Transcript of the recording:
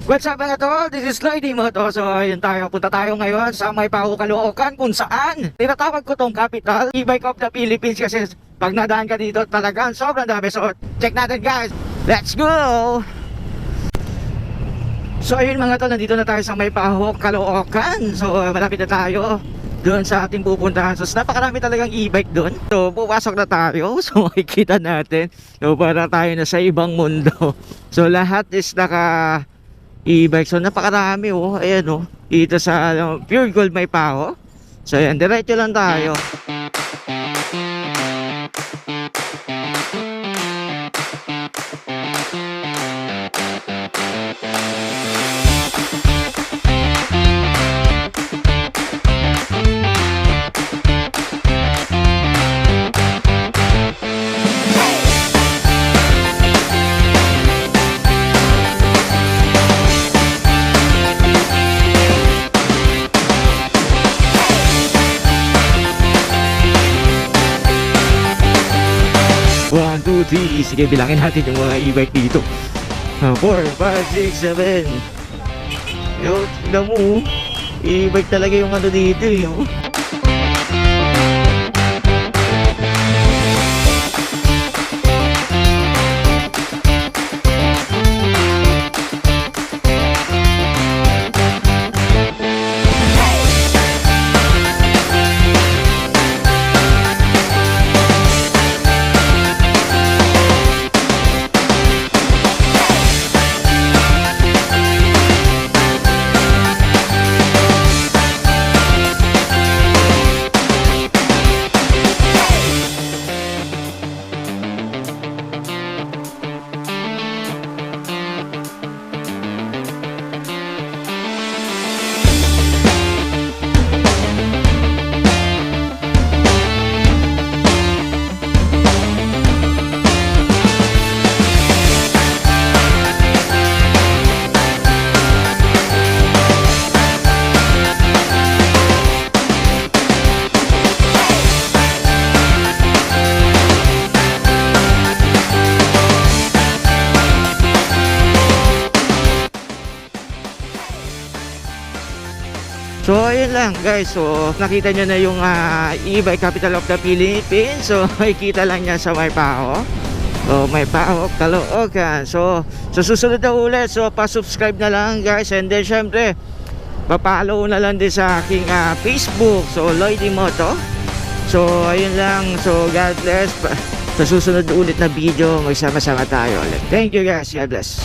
What's up mga tol? This is Lloydie Moto. So ayun tayo, punta tayo ngayon sa May Pao, Caloocan, kung saan tinatawag ko tong capital, e-bike of the Philippines, kasi pag nadaan ka dito talagang sobrang dami. So check natin guys, let's go! So ayun mga tol, nandito na tayo sa May Pao, Caloocan. So malapit na tayo doon sa ating pupuntahan. So napakarami talagang e-bike doon. So pupasok na tayo. So makikita natin. So para tayo na sa ibang mundo. So lahat is naka e-bike. So napakarami oh. Ayan oh. Dito sa Pure Gold May Pao. So ayan, diretso lang tayo. One, two, three. Sige, bilangin natin yung mga e-bike dito. 4, 5, 6, 7. Yo, tignan mo oh. E-bike talaga yung ano dito eh oh. So ayun lang guys, so nakita nyo na yung e-bike capital of the Philippines. So makikita lang yan sa May Pao. So May Pao, Caloocan. So sa susunod na ulit, so pa-subscribe na lang guys. And then syempre pa-follow na lang din sa aking Facebook. So Lloydie Moto. So ayun lang, so God bless. Sa susunod ulit na video, magsama-sama tayo ulit. Thank you guys, God bless.